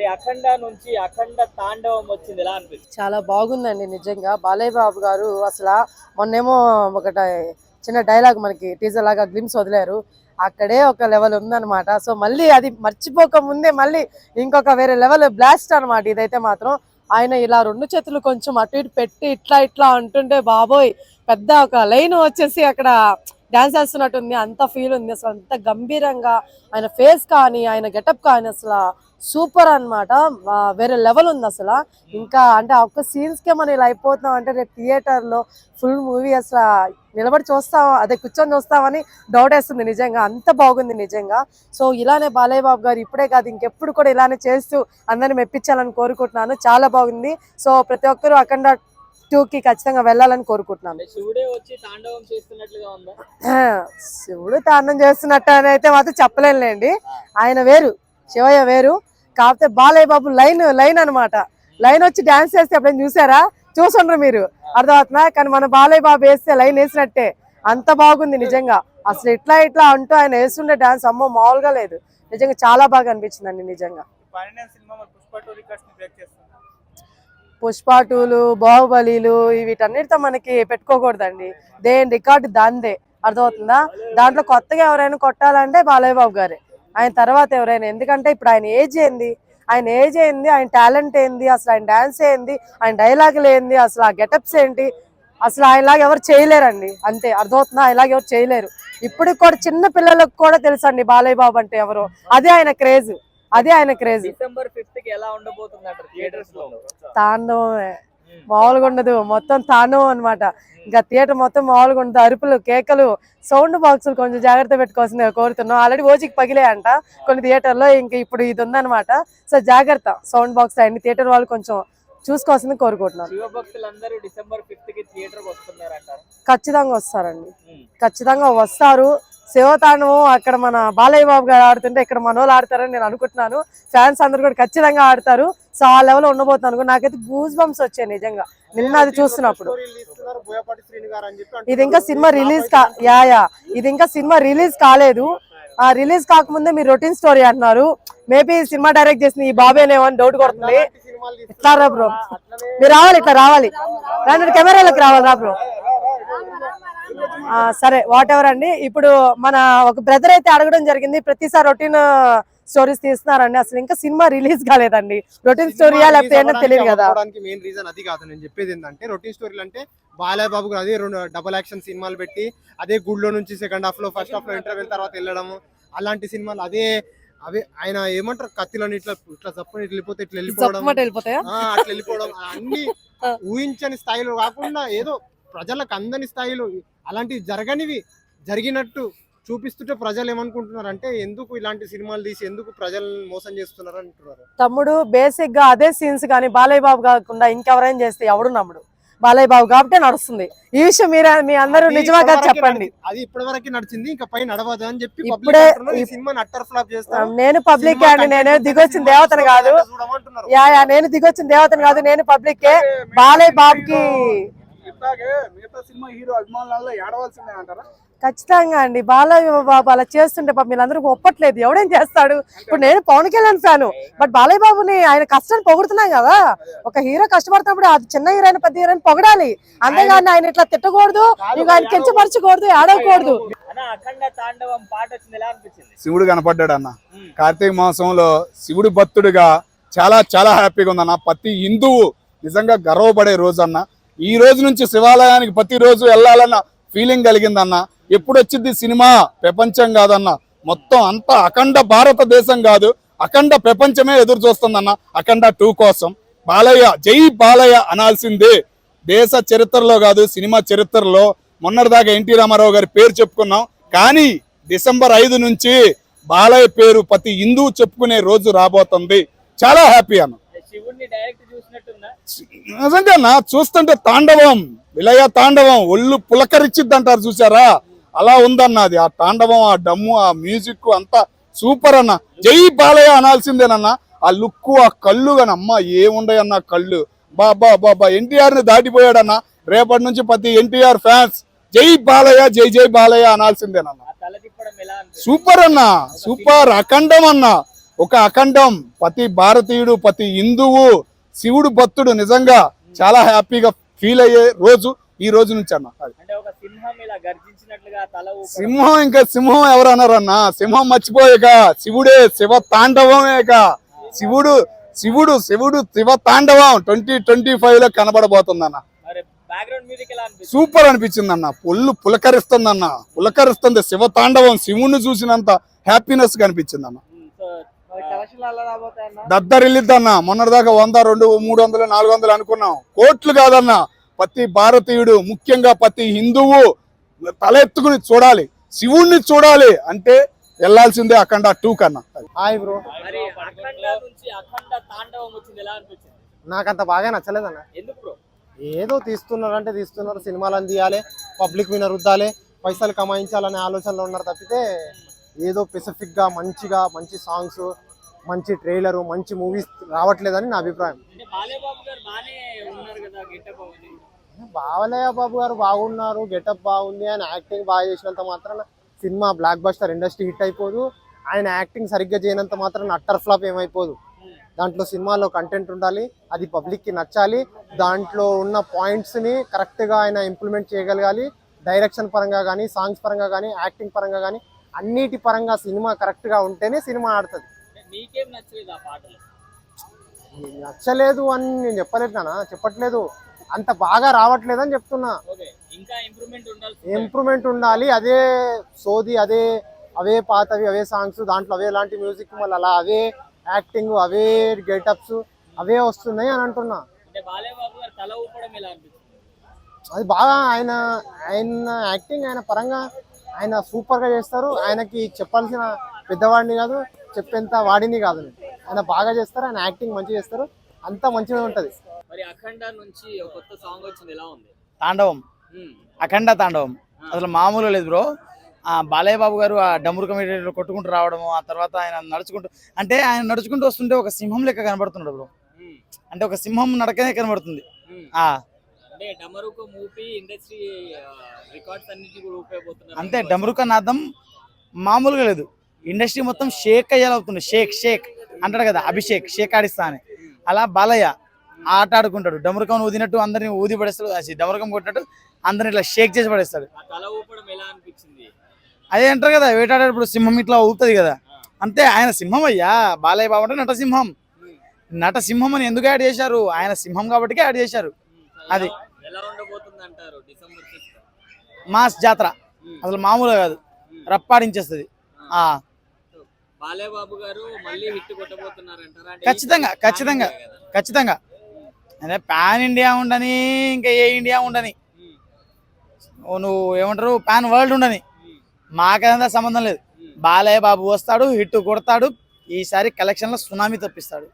మరి అఖండ నుంచి అఖండ తాండవం వచ్చింది ఎలా అనిపిస్తుంది? చాలా బాగుందండి నిజంగా. బాలయ్య బాబు గారు అసలు మొన్నేమో ఒకట చిన్న డైలాగ్ మనకి టీజర్ లాగా గ్లిమ్స్ వదిలారు. అక్కడే ఒక లెవెల్ ఉందన్నమాట. సో మళ్ళీ అది మర్చిపోక ముందే మళ్ళీ ఇంకొక వేరే లెవెల్ బ్లాస్ట్ అనమాట ఇదైతే మాత్రం. ఆయన ఇలా 2 చేతులు కొంచెం అటు ఇటు పెట్టి ఇట్లా ఇట్లా అంటుంటే బాబోయ్ పెద్ద ఒక లైన్ వచ్చేసి అక్కడ డాన్స్ చేస్తున్నట్టుంది. అంత ఫీల్ ఉంది అసలు. అంత గంభీరంగా ఆయన ఫేస్ కానీ ఆయన గెటప్ కానీ అసలు సూపర్ అన్నమాట. వేరే లెవెల్ ఉంది అసలు. ఇంకా అంటే ఒక్క సీన్స్ కే మనం ఇలా అయిపోతున్నాం అంటే రేపు థియేటర్ లో ఫుల్ మూవీ అసలు నిలబడి చూస్తాం, అదే కూర్చొని చూస్తామని డౌట్ వేస్తుంది నిజంగా. అంత బాగుంది నిజంగా. సో ఇలానే బాలయ్య బాబు గారు ఇప్పుడే కాదు ఇంకెప్పుడు కూడా ఇలానే చేస్తూ అందరిని మెప్పించాలని కోరుకుంటున్నాను. చాలా బాగుంది. సో ప్రతి ఒక్కరూ అఖండ 2కి ఖచ్చితంగా వెళ్ళాలని కోరుకుంటున్నాను. శివుడే వచ్చి తాండవం చేస్తున్నట్లుగా ఉందా? శివుడు తాండవం చేస్తున్నట్టు అని అయితే మాత్రం చెప్పలేనులేండి. ఆయన వేరు, శివయ్య వేరు. కాకపోతే బాలయ్య బాబు లైన్ అనమాట. లైన్ వచ్చి డాన్స్ చేస్తే ఎప్పుడైనా చూసారా? చూసుండ్రు మీరు, అర్థమవుతుందా? కానీ మన బాలయ్య బాబు వేస్తే లైన్ వేసినట్టే. అంత బాగుంది నిజంగా. అసలు ఇట్లా ఇట్లా అంటూ ఆయన వేస్తుండే డాన్స్ అమ్మో మామూలుగా లేదు. నిజంగా చాలా బాగా అనిపించిందండి నిజంగా. పుష్ప 2లు, బాహుబలిలు వీటన్నిటితో మనకి పెట్టుకోకూడదండి. దేని రికార్డు దాందే, అర్థమవుతుందా? దాంట్లో కొత్తగా ఎవరైనా కొట్టాలంటే బాలయ్య బాబు గారే, ఆయన తర్వాత ఎవరైనా. ఎందుకంటే ఇప్పుడు ఆయన ఏజ్ ఏంది, ఆయన టాలెంట్ ఏంది, అసలు ఆయన డాన్స్ ఏంది, ఆయన డైలాగులు ఏంది, అసలు ఆ గెటప్స్ ఏంటి, అసలు ఆయనలాగా ఎవరు చేయలేరండి. అంతే, అర్థమవుతుందా? ఆయనలాగా ఎవరు చేయలేరు. ఇప్పటికి కూడా చిన్న పిల్లలకు కూడా తెలుసండి బాలయ్య బాబు అంటే ఎవరు. అదే ఆయన క్రేజ్. డిసెంబర్ 5th కి ఎలా ఉండబోతుందంటారు థియేటర్స్ లో? తాండవమే, మామూలుగా ఉండదు. మొత్తం తాండవం అనమాట. ఇంకా థియేటర్ మొత్తం మామూలుగా ఉండదు. అరుపులు, కేకలు, సౌండ్ బాక్సులు కొంచెం జాగ్రత్త పెట్టుకోవాల్సిందిగా కోరుతున్నాం. ఆల్రెడీ ఓజీకి పగిలే అంట కొన్ని థియేటర్లో, ఇంక ఇప్పుడు ఇది ఉందన్నమాట. సో జాగ్రత్త, సౌండ్ బాక్స్ అన్ని థియేటర్ వాళ్ళు కొంచెం చూసుకోవాల్సింది కోరుకుంటున్నాను. శివభక్తులందరూ డిసెంబర్ 5th కి థియేటర్ వస్తున్నారంటారు? ఖచ్చితంగా వస్తారండి, ఖచ్చితంగా వస్తారు. శివతాండవం అక్కడ మన బాలయ్య బాబు గారు ఆడుతుంటే ఇక్కడ మనోళ్ళు ఆడతారని నేను అనుకుంటున్నాను. ఫ్యాన్స్ అందరూ కూడా ఖచ్చితంగా ఆడతారు. సో ఆ లెవెల్ ఉండబోతున్నాను. నాకైతే గూస్ బంప్స్ వచ్చాయి నిజంగా నిన్న అది చూస్తున్నప్పుడు. ఇది ఇంకా సినిమా రిలీజ్ కాలేదు. ఆ రిలీజ్ కాకముందే మీరు రొటీన్ స్టోరీ అంటున్నారు. మేబీ సినిమా డైరెక్ట్ చేసిన ఈ బాబేనేమో అని డౌట్ కొడుతుంది. ఇట్లా రా బ్రో, మీరు రావాలి, ఇట్లా రావాలి, కెమెరాలకు రావాలి రా బ్రో. సరే వాట్ ఎవర్ అండి. ఇప్పుడు మన ఒక బ్రదర్ అయితే అడగడం జరిగింది, ప్రతిసారి రొటీన్ స్టోరీస్ తీస్తున్నారండి. అసలు ఇంకా సినిమా రిలీజ్ కాలేదండి. రొటీన్ స్టోరీయా లేకపోతే ఏంటో తెలియదు కదా. మెయిన్ రీజన్ అది కాదు. నేను చెప్పేది ఏంటంటే రొటీన్ స్టోరీలు అంటే బాలయ్య బాబు గారు అదే 2 డబుల్ యాక్షన్ సినిమాలు పెట్టి అదే గుడ్లో నుంచి సెకండ్ హాఫ్ లో ఫస్ట్ హాఫ్ లో ఇంటర్వెల్ తర్వాత వెళ్ళడం, అలాంటి సినిమాలు అదే ఆయన ఏమంటారు కత్తిలోని ఇట్లా చప్పని వెళ్ళిపోతే ఇట్లా వెళ్ళిపోవడం, అట్లా వెళ్ళిపోవడం అన్ని ఊహించని స్థాయిలో కాకుండా ఏదో ప్రజలకు అందని స్థాయిలో అలాంటివి జరిగినట్టు చూపిస్తుంటే ప్రజలు ఏమనుకుంటున్నారు అంటే ఎందుకు ఇలాంటి సినిమాలు తీసి ఎందుకు ప్రజలను మోసం చేస్తున్నారు అంటున్నారు. తమ్ముడు బేసిక్ గా అదే సీన్స్ కానీ బాలయ్య బాబు కాకుండా ఇంకెవరైనా చేస్తే ఎవడు నమ్ముడు. బాలయ్య బాబు కాబట్టి నడుస్తుంది. ఈ విషయం మీ అందరూ నిజంగా చెప్పండి. అది ఇప్పటి వరకు నడిచింది, ఇంకా పై నడవదు అని చెప్పి ఇప్పుడే సినిమాని అట్టర్ ఫ్లాప్ చేస్తారు. నేను పబ్లిక్ అండి, నేను దిగొచ్చిన దేవతను కాదు. నేను దిగొచ్చిన దేవతను కాదు, నేను పబ్లిక్. బాలయ్య బాబుకి ఖచ్చితంగా అండి బాలయ్య బాబు అలా చేస్తుంటే వీళ్ళందరూ ఒప్పట్లేదు. ఎవడేం చేస్తాడు? ఇప్పుడు నేను పవన్ కళ్యాణ్ ఫ్యాను, బట్ బాలయ్య బాబుని ఆయన కష్టాన్ని పొగుడుతున్నాం కదా. ఒక హీరో కష్టపడుతున్నప్పుడు అది చిన్న హీరోయిన్ పెద్ద హీరోయిన్ పొగడాలి, అంతేగాని ఆయన ఇట్లా తిట్టకూడదు, ఇంకా ఆయన కించపరచకూడదు, ఆడకూడదు. శివుడు కనపడ్డాడు అన్న కార్తీక మాసంలో. శివుడు భక్తుడిగా చాలా చాలా హ్యాపీగా ఉందన్న. ప్రతి హిందువు నిజంగా గర్వపడే రోజు అన్న. ఈ రోజు నుంచి శివాలయానికి ప్రతిరోజు వెళ్ళాలన్న ఫీలింగ్ కలిగిందన్న. ఎప్పుడు వచ్చింది సినిమా? ప్రపంచం కాదన్న, మొత్తం అంతా అఖండ భారతదేశం కాదు, అఖండ ప్రపంచమే ఎదురు చూస్తుందన్న అఖండ 2 కోసం. బాలయ్య, జై బాలయ్య అనాల్సిందే. దేశ చరిత్రలో కాదు, సినిమా చరిత్రలో. మొన్నటిదాకా ఎన్టీ రామారావు గారి పేరు చెప్పుకున్నాం, కానీ డిసెంబర్ 5 నుంచి బాలయ్య పేరు ప్రతి హిందువు చెప్పుకునే రోజు రాబోతుంది. చాలా హ్యాపీ అన్న. నిజంగా చూస్తుంటే తాండవం, విలయ తాండవం, ఒళ్ళు పులకరిచ్చిద్ది అంటారు చూసారా, అలా ఉందన్న అది. ఆ తాండవం, ఆ డమ్ము, ఆ మ్యూజిక్ అంతా సూపర్ అన్న. జై బాలయ్య అనాల్సిందేనన్న. ఆ లుక్కు, ఆ కళ్ళు కానీ అమ్మ ఏముండయన్న కళ్ళు. బాబా ఎన్టీఆర్ ని దాటిపోయాడన్న. రేపటి నుంచి ప్రతి ఎన్టీఆర్ ఫ్యాన్స్ జై బాలయ్య, జై జై బాలయ్య అనాల్సిందేనన్న. సూపర్ అన్న, సూపర్. అఖండం అన్న, ఒక అఖండం, ప్రతి భారతీయుడు, ప్రతి హిందువు శివుడు భక్తుడు నిజంగా చాలా హ్యాపీగా ఫీల్ అయ్యే రోజు ఈ రోజు నుంచి అన్న. అంటే ఒక సింహం ఇలా గర్జించినట్లుగా తల సింహం ఇంకా సింహం ఎవరు అన్నారన్న? సింహం మర్చిపోయాక శివుడే శివ తాండవమేక శివుడు శివుడు శివుడు శివ తాండవం 2025 లో కనబడబోతుందన్న. బ్యాక్గ్రౌండ్ మ్యూజిక్ ఎలా అనిపిస్తుంది? సూపర్ అనిపించింది అన్న. పులకరిస్తుంది పులకరిస్తుంది. శివ తాండవం శివుణ్ణి చూసినంత హ్యాపీనెస్ కనిపించింది అన్న. దద్దరిల్లిద్దన్న. మొన్నటిదాకా 100, 200, 300, 400 అనుకున్నాం. కోట్లు కాదన్న. ప్రతి భారతీయుడు, ముఖ్యంగా ప్రతి హిందువు తలెత్తుకుని చూడాలి, శివుణ్ణి చూడాలి అంటే వెళ్ళాల్సిందే అఖండ 2 కన్నా. Hi bro. మరి అఖండ నుంచి అఖండ తాండవం వచ్చింది, ఎలా అనిపించింది? నాకంత బాగా నచ్చలేదన్న. ఎందుకు బ్రో? ఏదో తీస్తున్నారు అంటే తీస్తున్నారు, సినిమాలను తీయాలి, పబ్లిక్ మీద రుద్దాలి, పైసలు కమాయించాలనే ఆలోచనలో ఉన్నారు తప్పితే ఏదో స్పెసిఫిక్గా మంచిగా మంచి సాంగ్స్, మంచి ట్రైలరు, మంచి మూవీస్ రావట్లేదని నా అభిప్రాయం. అంటే బాలేబాబు గారు బానే ఉన్నారు కదా, గెటప్ అవుతుంది. బావలయ్య బాబు గారు బాగున్నారు, గెటప్ బాగుంది, ఆయన యాక్టింగ్ బాగా చేసినంత మాత్రాన cinema block buster industry hit అయిపోదు. ఆయన యాక్టింగ్ సరిగ్గా చేయనంత మాత్రాన అట్టర్ ఫ్లాప్ ఏమైపోదు. దాంట్లో సినిమాలో కంటెంట్ ఉండాలి, అది పబ్లిక్కి నచ్చాలి, దాంట్లో ఉన్న పాయింట్స్ని కరెక్ట్గా ఆయన ఇంప్లిమెంట్ చేయగలగాలి. డైరెక్షన్ పరంగా కానీ, సాంగ్స్ పరంగా కానీ, యాక్టింగ్ పరంగా కానీ, అన్నిటి పరంగా సినిమా కరెక్ట్గా ఉంటేనే సినిమా ఆడుతుంది. మీకేం నచ్చలేదు ఆ పాటలు? నచ్చలేదు అని నేను చెప్పట్లేదు, అంత బాగా రావట్లేదు అని చెప్తున్నా. ఇంకా ఇంప్రూవ్మెంట్ ఉండాలి. అదే సోది, అవే పాతవి, అవే సాంగ్స్, దాంట్లో అవే లాంటి మ్యూజిక్, మళ్ళీ అలా అవే యాక్టింగ్, అవే గెటప్స్ అవే వస్తున్నాయి అని అంటున్నా. అది బాగా ఆయన యాక్టింగ్, ఆయన పరంగా ఆయన సూపర్గా చేస్తారు. ఆయనకి చెప్పాల్సిన పెద్దవాడిని కాదు, చెప్పేంత వాడిని కాదు నేను. ఆయన బాగా చేస్తారు, ఆయన యాక్టింగ్ మంచిగా చేస్తారు, అంతా మంచిగా ఉంటుంది. మరి అఖండ నుంచి ఒక కొత్త సాంగ్ వచ్చింది, ఎలా ఉంది? తాండవం, అఖండ తాండవం అసలు మామూలు లేదు బ్రో. బాలయ్య బాబు గారు ఆ డమ్మురు మీడియాలో కొట్టుకుంటూ రావడము, ఆ తర్వాత ఆయన నడుచుకుంటూ వస్తుంటే ఒక సింహం లెక్క కనబడుతున్నాడు బ్రో. అంటే ఒక సింహం నడకనే కనబడుతుంది. అంతే, డమరుక నాదం మామూలుగా లేదు. ఇండస్ట్రీ మొత్తం షేక్ అయ్యేలావుతుంది. షేక్ అంటాడు కదా, అభిషేక్ షేక్ ఆడిస్తా అని. అలా బాలయ్య ఆట ఆడుకుంటాడు, డమరుకం ఊదినట్టు అందరిని ఊది పడేస్తాడు, డమరుకం కొట్టినట్టు అందరిని ఇట్లా షేక్ చేసి పడేస్తాడు. అదే అంటారు కదా, వేటాడేటప్పుడు సింహం ఇట్లా ఊపుతుంది కదా, అంతే. ఆయన సింహం అయ్యా. బాలయ్య బాబు అంటే నటసింహం అని ఎందుకు యాడ్ చేశారు? ఆయన సింహం కాబట్టి యాడ్ చేశారు. అది మాస్ జాతర అసలు మామూలుగా కాదు, రప్పాడించేస్తుంది. ఖచ్చితంగా అదే పాన్ ఇండియా ఉండని, ఇంకా ఏ ఇండియా ఉండని, నువ్వు ఏమంటారు పాన్ వరల్డ్ ఉండని, మాకదంతా సంబంధం లేదు. బాలయ్య బాబు వస్తాడు, హిట్ కొడతాడు. ఈసారి కలెక్షన్లో సునామీ తప్పిస్తాడు.